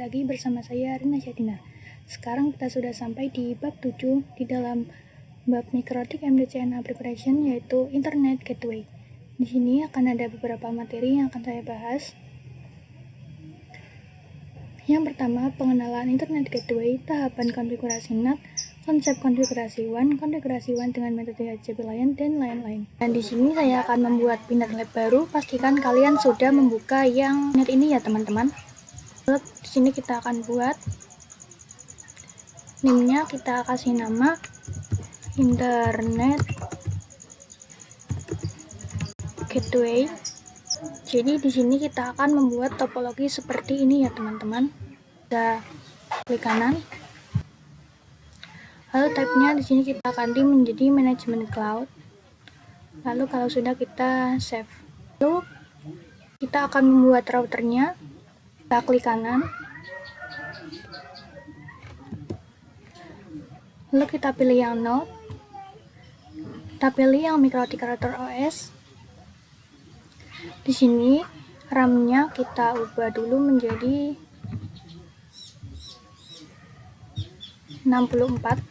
lagi bersama saya Rina Syatina. Sekarang kita sudah sampai di bab 7 di dalam bab Mikrotik MDCNA Preparation, yaitu Internet Gateway. Di sini akan ada beberapa materi yang akan saya bahas. Yang pertama, pengenalan Internet Gateway, tahapan konfigurasi NAT, konsep konfigurasi WAN dengan metode HCP LAN, dan lain-lain. Dan di sini saya akan membuat Pinet Lab baru. Pastikan kalian sudah membuka yang net ini ya teman-teman. Di sini kita akan buat name-nya, kita kasih nama Internet Gateway. Jadi di sini kita akan membuat topologi seperti ini ya teman-teman. Kita klik kanan. Lalu type-nya di sini kita ganti menjadi manajemen cloud. Lalu kalau sudah kita save. Lalu kita akan membuat routernya. Kita klik kanan. Lalu kita pilih yang node. Kita pilih yang Mikrotik Router OS. Di sini RAM-nya kita ubah dulu menjadi 64.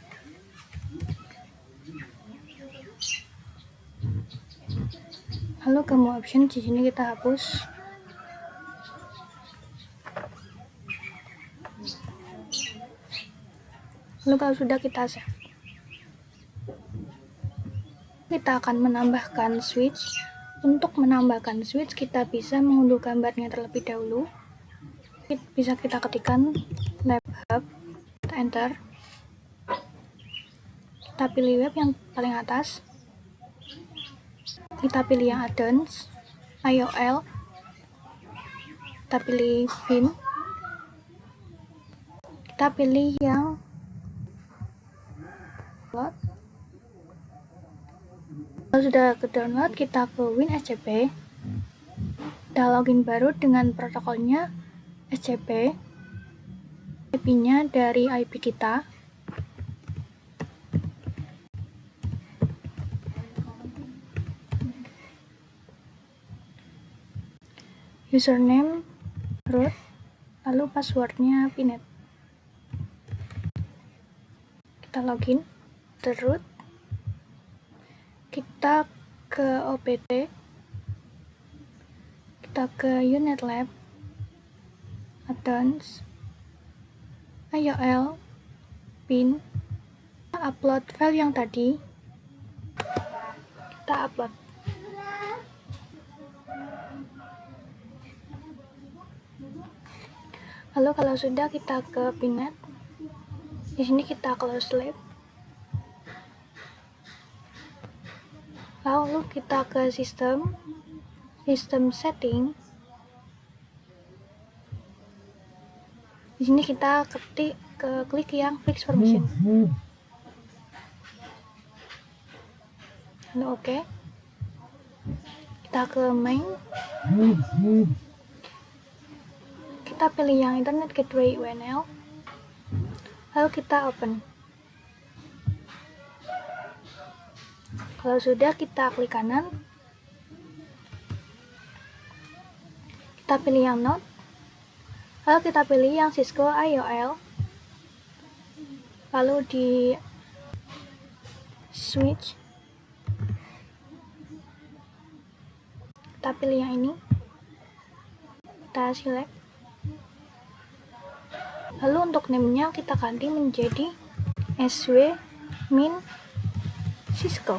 Lalu ke more option, di sini kita hapus. Lalu kalau sudah kita save. Kita akan menambahkan switch. Untuk menambahkan switch kita bisa mengunduh gambarnya terlebih dahulu. Bisa kita ketikkan lab hub, kita enter. Kita pilih web yang paling atas. Kita pilih yang add-ons, IOL. Kita pilih bin. Kita pilih yang download. Kalau sudah ke download, kita ke WinSCP. Kita login baru dengan protokolnya SCP. IP-nya dari IP kita. Username root, lalu passwordnya Pinet. Kita login ke root. Kita ke OPT, kita ke unit lab, add-ons, IOL, bin, kita upload file yang tadi, kita upload. Lalu kalau sudah, kita ke Pinet. Di sini kita close lab. Lalu kita ke sistem setting. Di sini kita klik yang fix permission. Lalu oke. Kita ke main. Kita pilih yang Internet Gateway UNL. Lalu kita open. Kalau sudah, kita klik kanan. Kita pilih yang node. Lalu kita pilih yang Cisco IOL. Lalu di switch. Kita pilih yang ini. Kita select. Lalu untuk name-nya kita ganti menjadi SW min Cisco.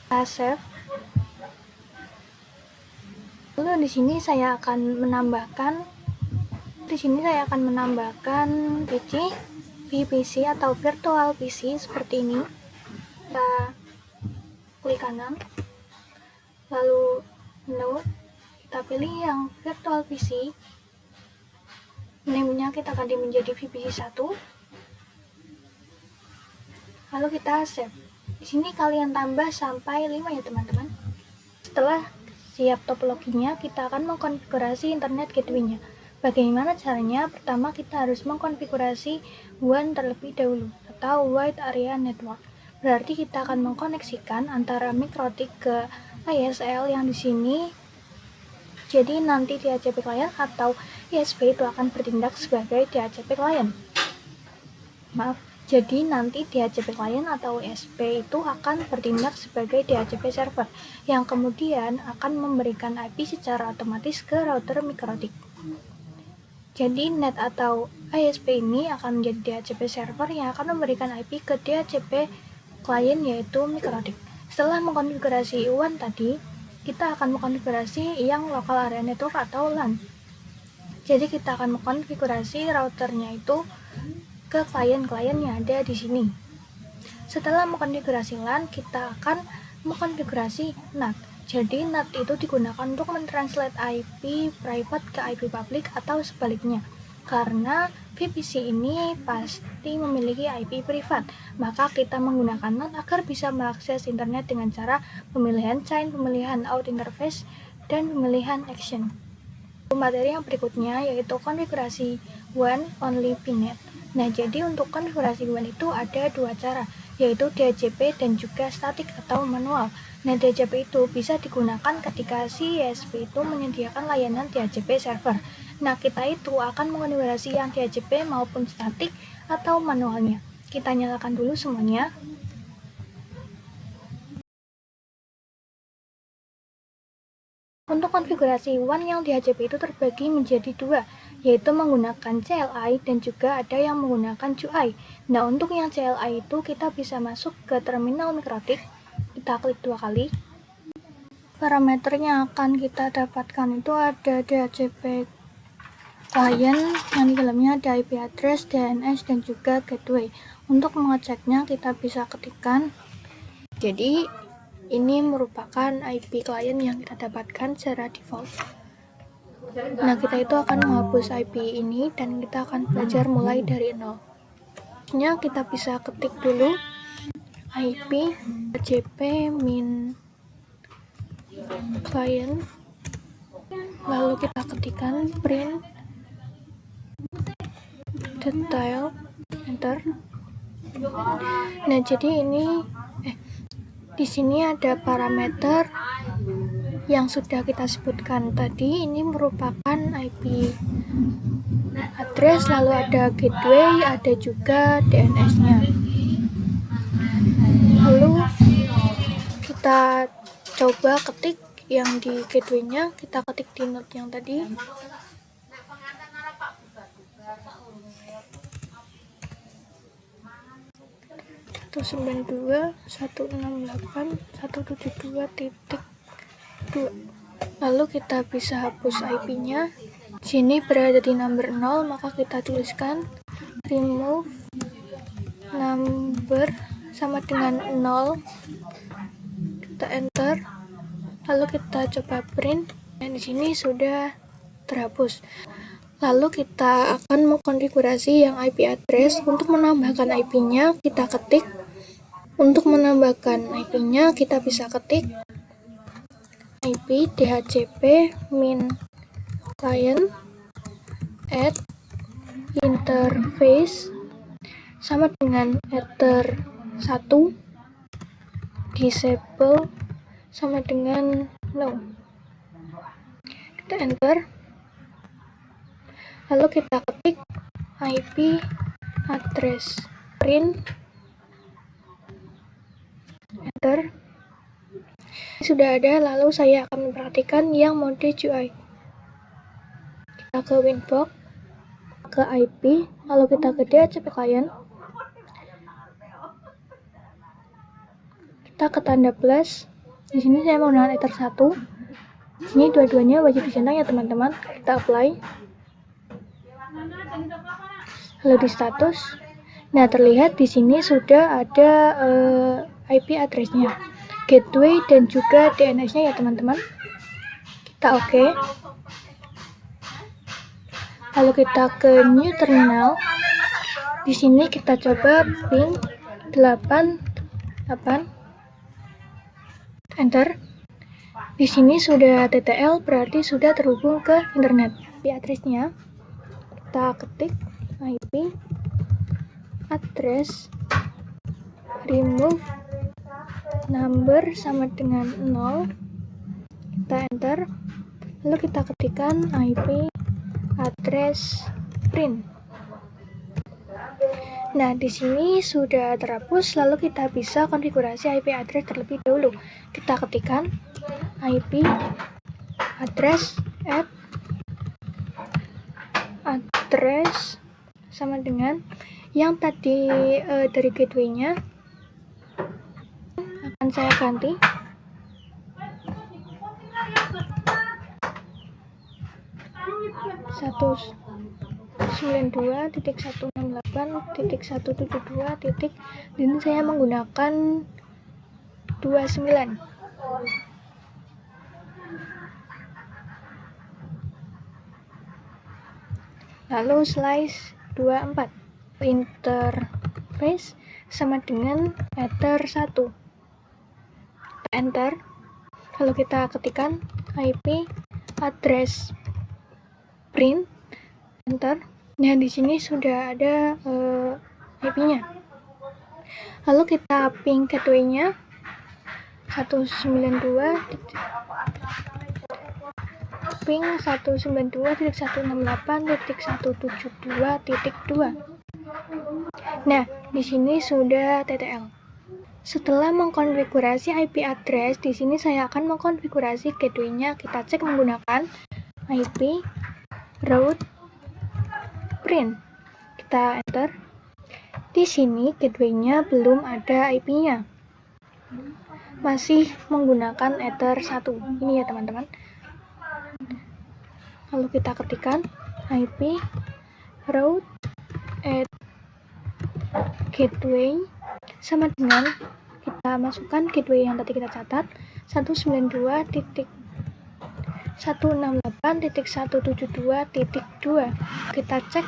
Kita save. Lalu di sini saya akan menambahkan PC, VPC atau virtual PC seperti ini. Kita klik kanan. Lalu node, kita pilih yang virtual PC. Name-nya kita ganti menjadi VPC 1. Lalu kita save. Di sini kalian tambah sampai 5 ya teman-teman. Setelah siap topologinya, kita akan mengkonfigurasi Internet Gateway-nya. Bagaimana caranya? Pertama, kita harus mengkonfigurasi WAN terlebih dahulu atau Wide Area Network. Berarti kita akan mengkoneksikan antara Mikrotik ke ASL yang di sini Jadi nanti DHCP klien atau ISP itu akan bertindak sebagai DHCP klien. Jadi nanti DHCP klien atau ISP itu akan bertindak sebagai DHCP server yang kemudian akan memberikan IP secara otomatis ke router mikrotik. Jadi NAT atau ISP ini akan menjadi DHCP server yang akan memberikan IP ke DHCP klien yaitu mikrotik. Setelah mengkonfigurasi WAN tadi, kita akan mengkonfigurasi yang local area network atau LAN. Jadi kita akan mengkonfigurasi routernya itu ke klien-klien yang ada di sini. Setelah mengkonfigurasi LAN, kita akan mengkonfigurasi NAT. Jadi NAT itu digunakan untuk mentranslate IP private ke IP public atau sebaliknya. Karena VPC ini pasti memiliki IP privat, maka kita menggunakan NAT agar bisa mengakses internet dengan cara pemilihan chain, pemilihan out interface, dan pemilihan action. Materi yang berikutnya yaitu konfigurasi WAN only VNet. Nah, jadi untuk konfigurasi WAN itu ada dua cara, yaitu DHCP dan juga statik atau manual. Nah, DHCP itu bisa digunakan ketika si ISP itu menyediakan layanan DHCP server. Nah, kita itu akan mengonfigurasi yang DHCP maupun statik atau manualnya. Kita nyalakan dulu semuanya. Untuk konfigurasi WAN yang DHCP itu terbagi menjadi dua, yaitu menggunakan CLI dan juga ada yang menggunakan CUI. Nah, untuk yang CLI itu kita bisa masuk ke terminal mikrotik, kita klik dua kali. Parameter yang akan kita dapatkan itu ada DHCP klien yang di dalamnya ada IP address, DNS, dan juga gateway. Untuk mengeceknya kita bisa ketikkan. Jadi ini merupakan IP klien yang kita dapatkan secara default. Nah, kita itu akan menghapus IP ini dan kita akan belajar mulai dari nol. Kita bisa ketik dulu IP DHCP min client, lalu kita ketikkan print detail, enter. Nah, jadi ini di sini ada parameter yang sudah kita sebutkan tadi. Ini merupakan IP address, lalu ada gateway, ada juga DNS-nya. Lalu kita coba ketik yang di gateway-nya, kita ketik di node yang tadi. Lalu kita bisa hapus IP-nya. Sini berada di number 0, maka kita tuliskan remove number sama dengan 0. Kita enter. Lalu kita coba print. Dan di sini sudah terhapus. Lalu kita akan mengkonfigurasi yang IP address. Untuk menambahkan IP-nya kita ketik. Untuk menambahkan IP-nya kita bisa ketik IP DHCP min client at interface sama dengan ether 1 disable sama dengan no. Kita enter. Lalu kita ketik IP address print, enter. Sudah ada. Lalu saya akan memperhatikan yang mode CUI. Kita ke Winbox, ke IP, lalu kita ke DHCP client. Kita ke tanda plus. Di sini saya menggunakan ether 1. Di sini dua-duanya wajib dicentang ya teman-teman. Kita apply. Lalu di status. Nah, terlihat di sini sudah ada IP address-nya, gateway, dan juga DNS-nya ya teman-teman. Kita oke. Lalu kita ke new terminal. Di sini kita coba ping 88, enter. Di sini sudah TTL, berarti sudah terhubung ke internet. IP address-nya kita ketik IP address remove number sama dengan 0. Kita enter. lalu kita ketikkan IP address print. Nah, di sini sudah terhapus, lalu kita bisa konfigurasi IP address terlebih dahulu. Kita ketikkan IP address sama dengan yang tadi dari gateway-nya akan saya ganti 192.168.172. Ini saya menggunakan 29. Lalu slice 24. Interface sama dengan header 1. Enter. Lalu kita ketikkan IP address print. Enter. Nah, di sini sudah ada IP-nya. Lalu kita ping gateway-nya 192.168.172.2. Nah, di sini sudah TTL. Setelah mengkonfigurasi IP address, di sini saya akan mengkonfigurasi gateway-nya. Kita cek menggunakan IP route print. Kita enter. Di sini gateway-nya belum ada IP-nya. Masih menggunakan ether 1. Ini ya, teman-teman. Lalu kita ketikkan IP route gateway sama dengan kita masukkan gateway yang tadi kita catat 192.168.172.2. Kita cek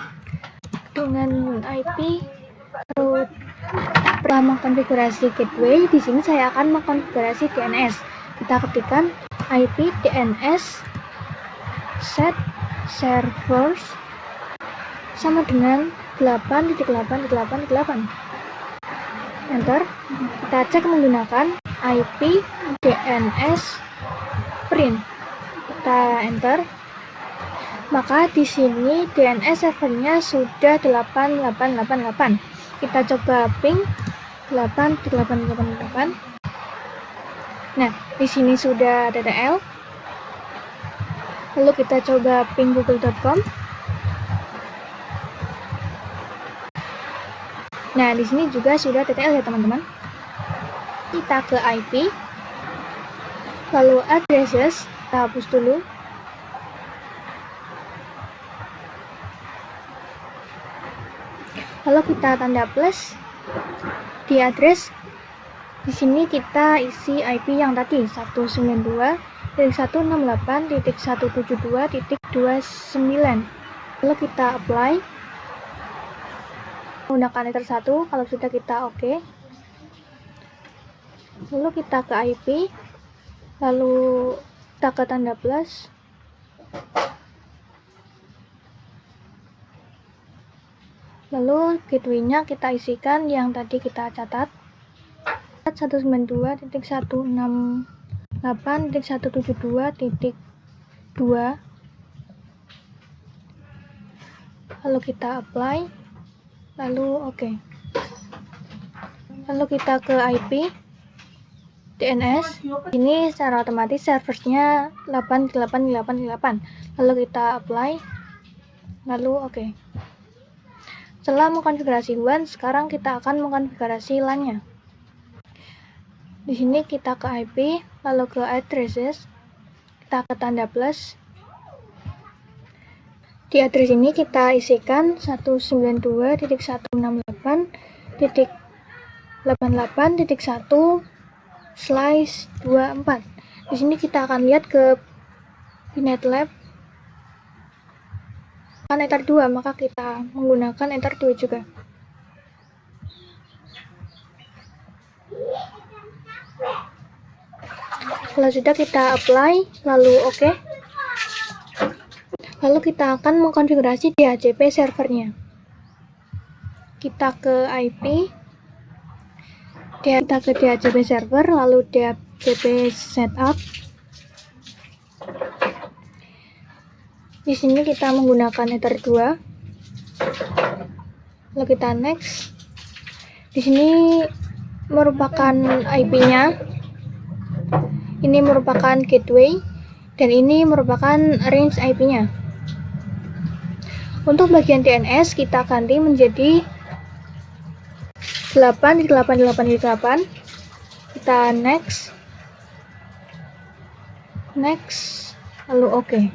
dengan IP route. Setelah mengkonfigurasi gateway, di sini saya akan mengkonfigurasi DNS. Kita ketikkan IP DNS set servers sama dengan 8.8.8.8. Enter. Kita cek menggunakan IP DNS print. Kita enter. Maka di sini DNS servernya sudah 8888. Kita coba ping 8888. Nah, di sini sudah TTL. Lalu kita coba ping google.com. Nah, di sini juga sudah TTL ya, teman-teman. Kita ke IP. Lalu addresses, kita hapus dulu. Lalu kita tanda plus di address. Di sini kita isi IP yang tadi 192.168.172.29. Lalu kita apply menggunakan ether 1. Kalau sudah kita oke. Lalu kita ke IP, lalu kita ke tanda plus. Lalu gateway-nya kita isikan yang tadi kita catat 192.168.172.2. Lalu kita apply, lalu oke. Lalu kita ke IP DNS. Ini secara otomatis servernya 8888. Lalu kita apply, lalu oke. Setelah mengkonfigurasi WAN, sekarang kita akan mengkonfigurasi LAN-nya. Di sini kita ke IP, lalu ke addresses, kita ke tanda plus. Di address ini kita isikan 192.168.1/24. Di sini kita akan lihat ke Pinetlab ether 2, maka kita menggunakan ether 2 juga. Kalau sudah kita apply, lalu oke. Lalu kita akan mengkonfigurasi DHCP servernya. Kita ke IP, kita ke DHCP server, lalu DHCP setup. Di sini kita menggunakan header 2. Lalu kita next. Di sini merupakan IP-nya. Ini merupakan gateway dan ini merupakan range IP-nya. Untuk bagian DNS kita ganti menjadi 8.8.8.8. Kita next, lalu OK.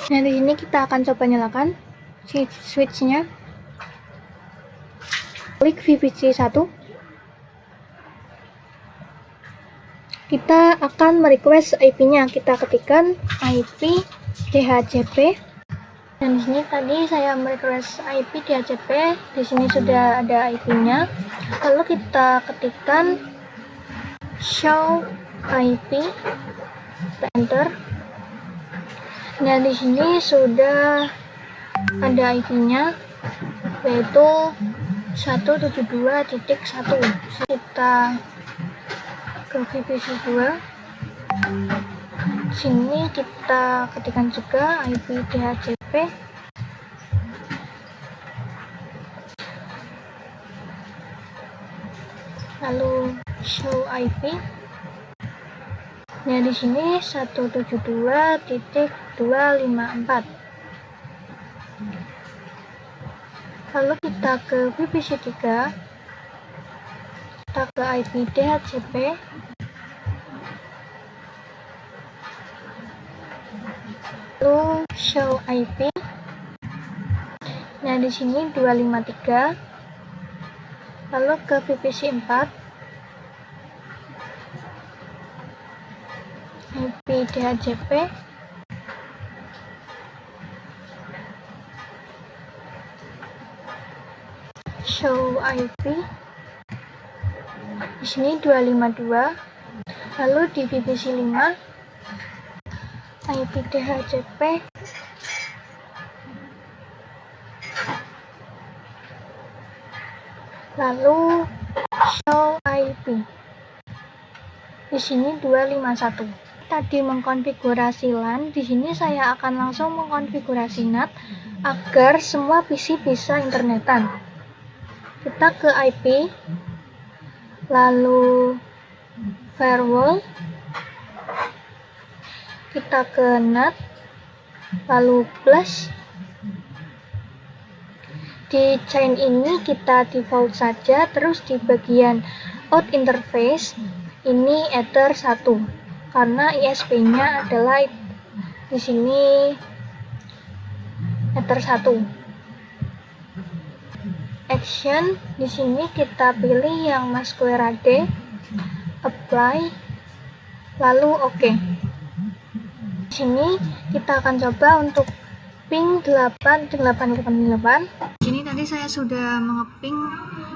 Nah, di sini kita akan coba nyalakan switch-nya. Klik VPC 1. Kita akan merequest IP-nya. Kita ketikkan IP DHCP. Dan di sini tadi saya merequest IP DHCP. Di sini sudah ada IP-nya. Lalu kita ketikkan show IP. Kita enter. Nah, di sini sudah ada IP-nya, yaitu 172.1. Kita ke VPC 2. Sini kita ketikkan juga IP DHCP. Lalu show IP. Nah, di sini 172.254. Lalu kita ke VPC 3. Kita ke IP DHCP. Lalu show IP. Nah, di sini 253. Lalu ke VPC 4. IP DHCP. Show IP. Di sini 252. Lalu di VPC 5 IP DHCP. Lalu show IP. Di sini 251. Tadi mengkonfigurasi LAN, di sini saya akan langsung mengkonfigurasi NAT agar semua PC bisa internetan. Kita ke IP, lalu firewall, kita ke NAT, lalu plus. Di chain ini kita default saja, terus di bagian out interface ini Ether 1. Karena ISP-nya adalah di sini Ether 1. Action di sini kita pilih yang Masquerade, apply, lalu OK. Di sini kita akan coba untuk ping 8888. Di sini tadi saya sudah mengeping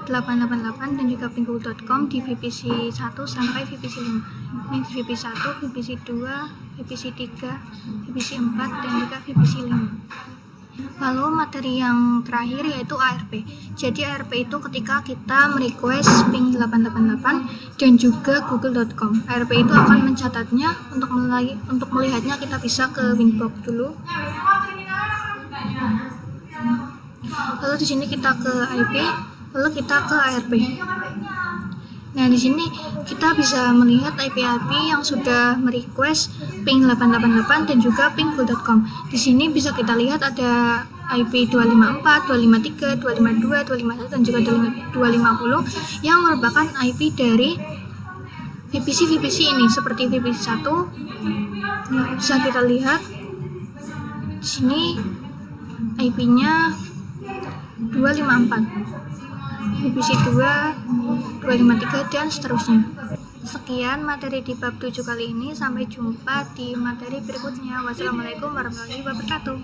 888 dan juga ping.com di VPC 1 sampai VPC 5. Ini VPC 1, VPC 2, VPC 3, VPC 4 dan juga VPC 5. Lalu materi yang terakhir yaitu ARP. Jadi ARP itu ketika kita merequest ping 888 dan juga google.com. ARP itu akan mencatatnya. Untuk melihatnya kita bisa ke Winbox dulu. Lalu di sini kita ke IP, lalu kita ke ARP. Nah, di sini kita bisa melihat IP-IP yang sudah merequest ping 888 dan juga ping.com. Di sini bisa kita lihat ada IP 254, 253, 252, 251 dan juga 250 yang merupakan IP dari VPC ini, seperti VPC 1. Bisa kita lihat di sini IP-nya 254. VPC 2, 253 dan seterusnya. Sekian materi di bab 7 kali ini. Sampai jumpa di materi berikutnya. Wassalamualaikum warahmatullahi wabarakatuh.